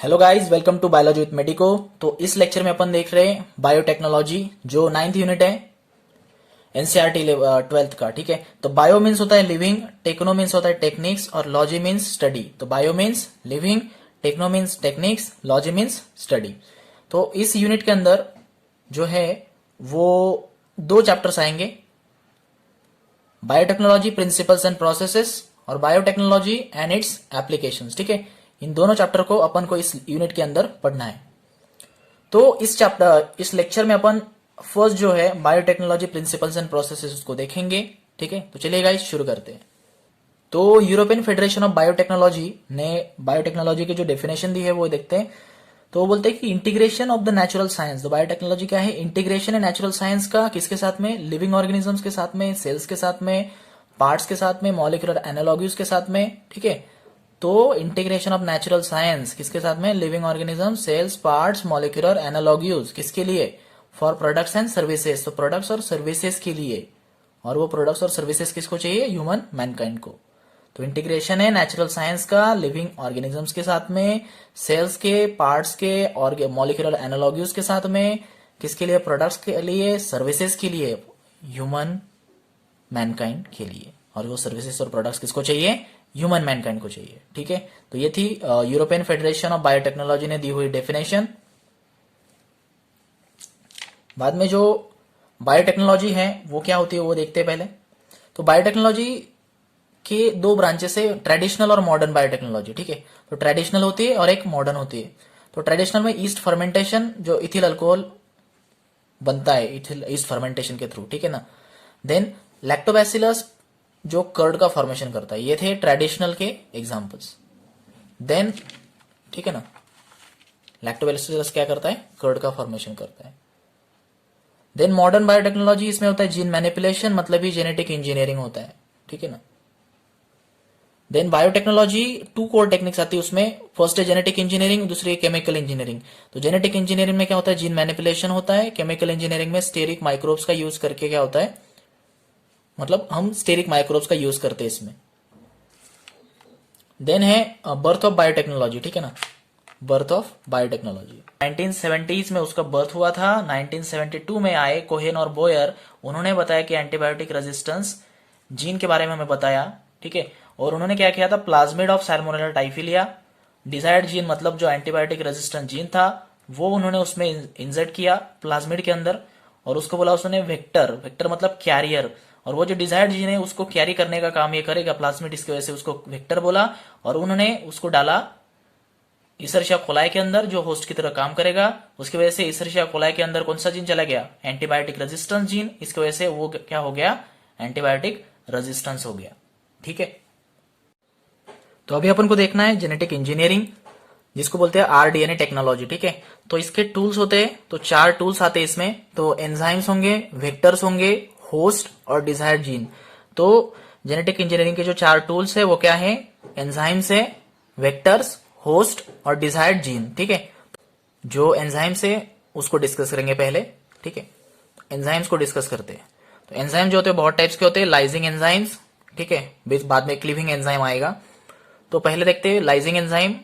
Hello guys, welcome to biology with Medico. तो इस lecture में अपन देख रहे हैं बायोटेक्नोलॉजी, जो 9th यूनिट है एनसीईआरटी 12th का। ठीक है, तो बायो मीन्स होता है लिविंग, टेक्नो मीन्स होता है टेक्निक्स और लॉजी मीन्स स्टडी। तो bio means living, techno means techniques, logy means study. तो इस यूनिट के अंदर जो है वो दो चैप्टर्स आएंगे, बायोटेक्नोलॉजी प्रिंसिपल्स एंड प्रोसेसेस और बायोटेक्नोलॉजी एंड इट्स एप्लीकेशंस। ठीक है, इन दोनों चैप्टर को अपन को इस यूनिट के अंदर पढ़ना है। तो इस लेक्चर में अपन फर्स्ट जो है बायोटेक्नोलॉजी प्रिंसिपल्स एंड प्रोसेसेस उसको देखेंगे। ठीक है, तो चलिए गाइस शुरू करते हैं। तो यूरोपियन फेडरेशन ऑफ बायोटेक्नोलॉजी ने बायोटेक्नोलॉजी की जो डेफिनेशन दी है वो देखते हैं। तो वो बोलते हैं कि integration of the natural science. तो बायोटेक्नोलॉजी क्या है? इंटीग्रेशन है नेचुरल साइंस का। किसके साथ में? लिविंग ऑर्गेनिजम्स के साथ में, सेल्स के साथ में, पार्ट्स के साथ में, मॉलिक्यूलर एनालॉगीज के साथ में। ठीक है, तो इंटीग्रेशन ऑफ नेचुरल साइंस किसके साथ में? Living organism, cells, parts, molecular analogues. किसके लिए? For products and services. तो प्रोडक्ट्स और सर्विसेज के लिए, और वो प्रोडक्ट्स और सर्विसेज किसको चाहिए? ह्यूमन मैनकाइंड को। तो इंटीग्रेशन है नेचुरल साइंस का लिविंग ऑर्गेनिजम्स के साथ में, सेल्स के, पार्ट्स के और मॉलिक्यूलर एनालॉग्यूज के साथ में। किसके लिए? प्रोडक्ट्स के लिए, सर्विसेज के लिए, ह्यूमन मैनकाइंड के लिए। और वो सर्विसेज और प्रोडक्ट्स किसको चाहिए? ह्यूमन मैनकाइंड को चाहिए। ठीक है, तो ये थी यूरोपियन फेडरेशन ऑफ बायोटेक्नोलॉजी ने दी हुई डेफिनेशन। बाद में जो बायोटेक्नोलॉजी है वो क्या होती है वो देखते हैं पहले। तो बायोटेक्नोलॉजी के दो ब्रांचेस है, ट्रेडिशनल और मॉडर्न बायोटेक्नोलॉजी। ठीक है, तो ट्रेडिशनल होती है और एक मॉडर्न होती है। तो ट्रेडिशनल में ईस्ट फर्मेंटेशन, जो इथिल अल्कोहल बनता है ईस्ट फर्मेंटेशन के थ्रू। ठीक है ना। देन लैक्टोबैसिलस, जो कर्ड का फॉर्मेशन करता है। ये थे ट्रेडिशनल के एग्जांपल्स। देन ठीक है ना, लैक्टोबैसिलस क्या करता है? कर्ड का फॉर्मेशन करता है। देन मॉडर्न बायोटेक्नोलॉजी, इसमें होता है जीन मैनिपुलेशन, मतलब ही जेनेटिक इंजीनियरिंग होता है। ठीक है ना। Then biotechnology two core techniques आती है उसमें। फर्स्ट है जेनेटिक इंजीनियरिंग, दूसरी है केमिकल इंजीनियरिंग। तो जेनेटिक इंजीनियरिंग में क्या होता है? जीन मैनिपुलेशन होता है। केमिकल इंजीनियरिंग में स्टेरिक माइक्रोब्स का यूज करके क्या होता है, मतलब हम स्टेरिक माइक्रोब्स का यूज करते हैं इसमें। देन है बर्थ ऑफ बायोटेक्नोलॉजी। ठीक है ना, बर्थ ऑफ बायोटेक्नोलॉजी 1970s में उसका बर्थ हुआ था। 1972 में आए कोहेन और बोयर, उन्होंने बताया कि एंटीबायोटिक रेजिस्टेंस जीन के बारे में हमें बताया। ठीक है, और उन्होंने क्या किया था? Plasmid of Salmonella typhilia, desired gene, मतलब जो एंटीबायोटिक रेजिस्टेंट जीन था वो उन्होंने उसमें इंसर्ट किया प्लाज्मिड के अंदर, और उसको बोला उसने वेक्टर। वेक्टर मतलब कैरियर, और वो जो डिजायर्ड जीन है उसको कैरी करने का काम ये करेगा प्लाज्मिड, इसकी वजह से उसको वेक्टर बोला। और उन्होंने उसको डाला इसर्शिया कोलाई के अंदर, जो होस्ट की तरह काम करेगा। उसकी वजह से इसर्शिया कोलाई के अंदर कौन सा जीन चला गया? Antibiotic resistance gene. इसकी वजह से वो क्या हो गया? एंटीबायोटिक रेजिस्टेंस हो गया। ठीक है, तो अभी अपन को देखना है जेनेटिक इंजीनियरिंग, जिसको बोलते हैं आरडीएनए टेक्नोलॉजी। ठीक है, तो इसके टूल्स होते हैं, तो 4 टूल्स आते हैं इसमें। तो एंजाइम्स होंगे, वेक्टर्स होंगे, होस्ट और डिजायर्ड जीन। तो जेनेटिक इंजीनियरिंग के जो 4 टूल्स है वो क्या है? एंजाइम्स है, वेक्टर्स, होस्ट और डिजायर्ड जीन। ठीक है, जो एंजाइम्स है उसको डिस्कस करेंगे पहले। ठीक है, एंजाइम्स को डिस्कस करते हैं। तो एंजाइम जो होते हैं बहुत टाइप्स के होते हैं। लाइजिंग एंजाइम्स, ठीक है, बाद में क्लीविंग एंजाइम आएगा। तो पहले देखते हैं लाइजिंग एंजाइम,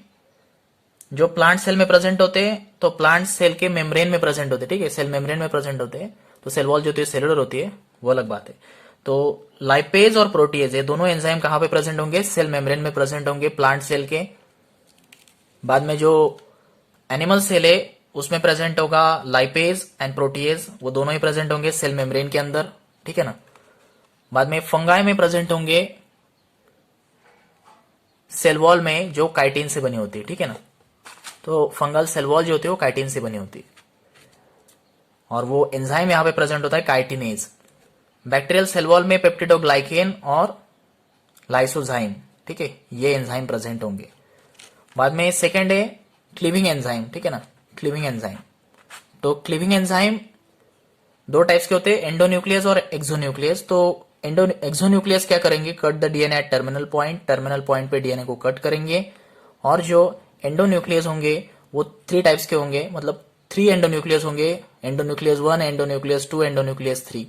जो प्लांट सेल में प्रेजेंट होते हैं। तो प्लांट सेल के मेम्ब्रेन में प्रेजेंट होते हैं। ठीक है, सेल मेम्ब्रेन में प्रेजेंट होते हैं। तो सेल वॉल जो होती है सेलुलर होती है, वो अलग बात है। तो लाइपेज और प्रोटीएज, ये दोनों एंजाइम कहां पे प्रेजेंट होंगे? सेल मेम्ब्रेन में प्रेजेंट होंगे प्लांट सेल के। बाद में जो एनिमल सेल है उसमें प्रेजेंट होगा लाइपेज एंड प्रोटीएज, वो दोनों ही प्रेजेंट होंगे सेल मेम्ब्रेन के अंदर। ठीक है ना। बाद में फंगाई में प्रेजेंट होंगे सेल वॉल में, जो काइटिन से बनी होती है। ठीक है ना, तो फंगल सेल वॉल जो होती है वो काइटिन से बनी होती है, और वो एंजाइम यहां पे प्रेजेंट होता है काइटिनेज। बैक्टीरियल सेल वॉल में पेप्टिडोग्लाइकेन और लाइसोजाइम। ठीक है, ये एंजाइम प्रेजेंट होंगे। बाद में सेकेंड है क्लीविंग एंजाइम। ठीक है ना, क्लीविंग एंजाइम। तो क्लीविंग एंजाइम दो टाइप्स के होते हैं, एंडोन्यूक्लियस और एक्सोन्यूक्लियस। तो एक्सोन्यूक्लियस क्या करेंगे? Cut the DNA at terminal point, terminal point पे डीएनए को कट करेंगे। और जो एंडोन्यूक्लियस होंगे वो 3 टाइप्स के होंगे, मतलब 3 एंडोन्यूक्लियस होंगे, एंडोन्यूक्लियस 1, एंडोन्यूक्लियस 2, एंडोन्यूक्लियस 3।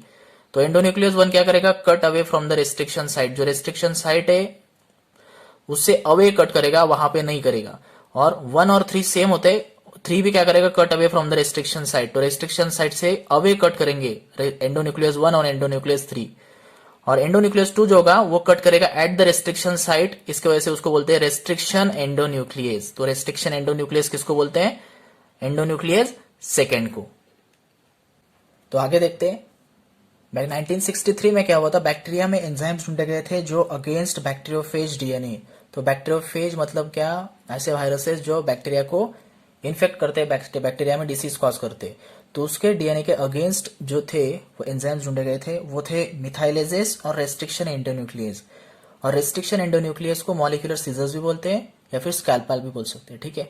तो एंडोन्यूक्लियस 1 क्या करेगा? Cut away from the restriction site, जो रेस्ट्रिक्शन साइट है उससे अवे कट करेगा, वहां पे नहीं करेगा। और 1 और 3 सेम होते हैं, 3 भी क्या करेगा, cut away from the restriction site, तो रेस्ट्रिक्शन साइट से अवे कट करेंगे एंडोन्यूक्लियस 1 और एंडोन्यूक्लियस 3, और एंडोन्यूक्लियस 2 जो होगा वो कट करेगा एट द रेस्ट्रिक्शन साइट, इसकी वजह से उसको बोलते हैं रेस्ट्रिक्शन एंडोन्यूक्लियस। तो रेस्ट्रिक्शन एंडोन्यूक्लियस किसको बोलते हैं, एंडोन्यूक्लियस सेकेंड को। तो आगे देखते हैं, 1963 में क्या हुआ था, बैक्टीरिया में एंजाइम्स ढूंढे गए थे जो अगेंस्ट बैक्टीरियोफेज डीएनए। तो बैक्टीरियोफेज मतलब क्या, ऐसे वायरसेस जो बैक्टीरिया को इन्फेक्ट करते हैं, बैक्टीरिया में डिसीज कॉज करते हैं, तो उसके डीएनए के अगेंस्ट जो थे वो एंजाइम्स ढूंढे गए थे, वो थे मिथाइलेजेस और रेस्ट्रिक्शन एंडोन्यूक्लियस। और रेस्ट्रिक्शन एंडोन्यूक्लियस को मॉलिक्यूलर सीजर्स भी बोलते हैं या फिर स्कैल्पल भी बोल सकते हैं, ठीक है।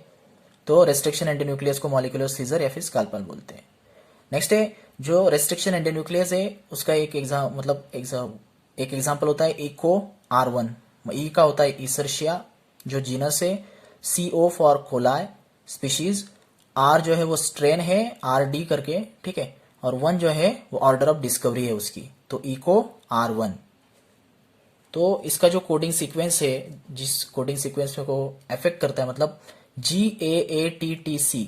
तो रेस्ट्रिक्शन एंडोन्यूक्लियस को मॉलिक्यूलर सीजर या फिर स्कैल्पल बोलते हैं। नेक्स्ट है, जो रेस्ट्रिक्शन एंडोन्यूक्लियस है उसका एक एग्जांपल होता है इको R1। ई का होता है ईसर्शिया जो जीनस है, CO for coli species, R जो है वो स्ट्रेन है RD करके, ठीक है, और 1 जो है वो ऑर्डर ऑफ डिस्कवरी है उसकी, तो इको R1। तो इसका जो कोडिंग सीक्वेंस है, जिस कोडिंग सीक्वेंस को अफेक्ट करता है, मतलब GAATTC,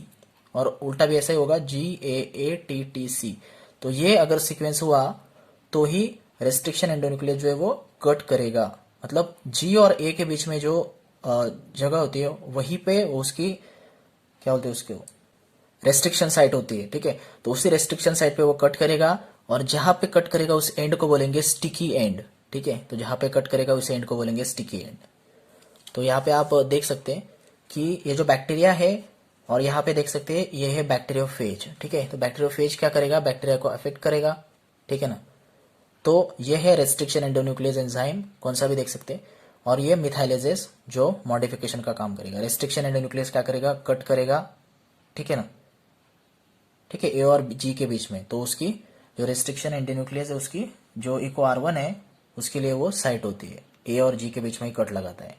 और उल्टा भी ऐसा ही होगा GAATTC। तो ये अगर सीक्वेंस हुआ तो ही रेस्ट्रिक्शन एंडोन्यूक्लियस जो है वो कट करेगा, मतलब G और A के बीच में जो जगह होती है वहीं पे उसकी क्या बोलते हैं, उसके रेस्ट्रिक्शन साइट होती है, ठीक है। तो उसी रेस्ट्रिक्शन साइट पे वो कट करेगा, और जहां पे कट करेगा उस एंड को बोलेंगे स्टिकी एंड, ठीक है। तो जहां पे कट करेगा उस एंड को बोलेंगे स्टिकी एंड। तो यहाँ पे आप देख सकते हैं कि ये जो बैक्टीरिया है, और यहाँ पे देख सकते हैं ये है बैक्टीरियोफेज, ठीक है। तो बैक्टीरियोफेज क्या करेगा, बैक्टीरिया को अफेक्ट करेगा, ठीक है ना। तो ये है रेस्ट्रिक्शन एंडोन्यूक्लियस एंजाइम, कौन सा भी देख सकते हैं, और ये मिथाइलेजेस जो मॉडिफिकेशन का काम करेगा। रेस्ट्रिक्शन एंडोन्यूक्लियस क्या करेगा, कट करेगा, ठीक है ना, ठीक है, ए और जी के बीच में। तो उसकी जो रेस्ट्रिक्शन एंडोन्यूक्लियस है उसकी जो इको R1 है उसके लिए वो साइट होती है, ए और जी के बीच में ही कट लगाता है,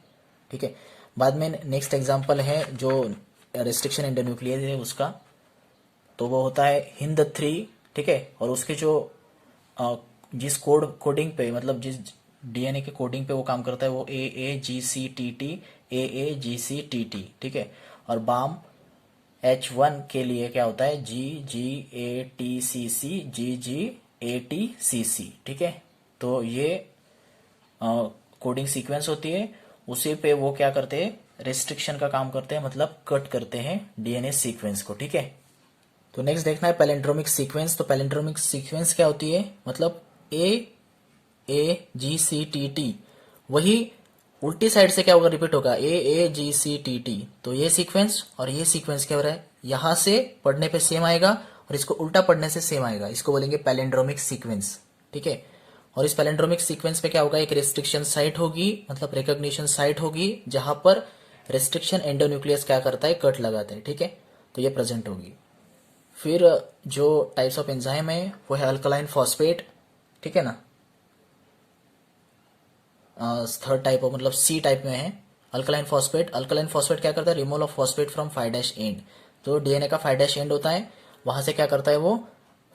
ठीक है। बाद में नेक्स्ट एग्जांपल है जो रेस्ट्रिक्शन एंडोन्यूक्लियस है उसका, तो वो होता है HindIII, ठीक है। और उसके जो जिस कोडिंग पे, मतलब जिस डीएनए के कोडिंग पे वो काम करता है वो AAGCTT AAGCTT, ठीक है। और बाम H1 के लिए क्या होता है GGATCC GGATCC, ठीक है। तो ये कोडिंग सीक्वेंस होती है, उसी पे वो क्या करते हैं, रेस्ट्रिक्शन का काम करते हैं, मतलब कट करते हैं डीएनए सीक्वेंस को, ठीक है। तो नेक्स्ट देखना है पैलिंड्रोमिक सीक्वेंस। तो पैलिंड्रोमिक सीक्वेंस क्या होती है, मतलब AAGCTT वही उल्टी साइड से क्या होगा, रिपीट होगा AAGCTT। तो ये सीक्वेंस और ये सीक्वेंस क्या हो रहा है, यहां से पढ़ने पे सेम आएगा और इसको उल्टा पढ़ने से सेम आएगा, इसको बोलेंगे पैलिंड्रोमिक सीक्वेंस, ठीक है। और इस पैलिंड्रोमिक सीक्वेंस पे क्या होगा, एक रेस्ट्रिक्शन साइट होगी, मतलब रिकॉग्निशन साइट होगी, जहां पर रेस्ट्रिक्शन एंडोन्यूक्लियस क्या करता है, कट लगाता है, ठीक है। तो ये प्रेजेंट होगी। फिर जो टाइप्स ऑफ एंजाइम है वो है अल्कलाइन फॉस्फेट, ठीक है ना। थर्ड टाइप ऑफ, मतलब C टाइप में है अल्कलाइन फॉस्फेट। अल्कलाइन फॉस्फेट क्या करता है, removal of phosphate from 5' and. तो डीएनए का 5' एंड होता है, वहां से क्या करता है, वो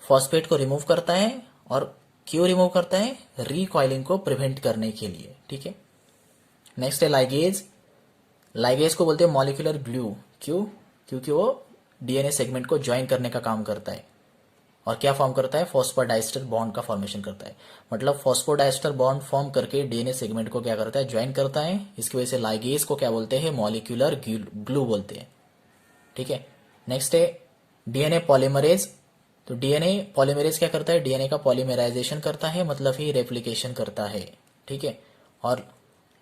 फॉस्फेट को रिमूव करता है। और क्यों रिमूव करता है, रिकॉइलिंग को प्रिवेंट करने के लिए, ठीक है। नेक्स्ट है लाइगेज। लाइगेज को बोलते हैं मॉलिक्यूलर ग्लू, क्यों, क्योंकि वो डीएनए सेगमेंट को ज्वाइन करने का काम करता है। और क्या फॉर्म करता है, फॉस्फोडाइस्टर बॉन्ड का फॉर्मेशन करता है, मतलब फॉस्फोडाइस्टर बॉन्ड फॉर्म करके डीएनए सेगमेंट को क्या करता है, ज्वाइन करता है। इसकी वजह से लाइगेज को क्या बोलते हैं, मॉलिक्यूलर ग्लू बोलते हैं, ठीक है। नेक्स्ट है डीएनए पॉलीमरेज। तो डीएनए पॉलीमरेज क्या करता है, डीएनए का पॉलीमराइजेशन करता है, मतलब ही रेप्लिकेशन करता है, ठीक है। और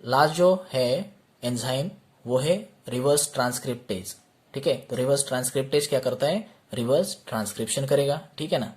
लास्ट जो है एंजाइम वो है रिवर्स ट्रांसक्रिप्टेज, ठीक है। तो रिवर्स ट्रांसक्रिप्टेज क्या करता है, रिवर्स ट्रांसक्रिप्शन करेगा, ठीक है ना।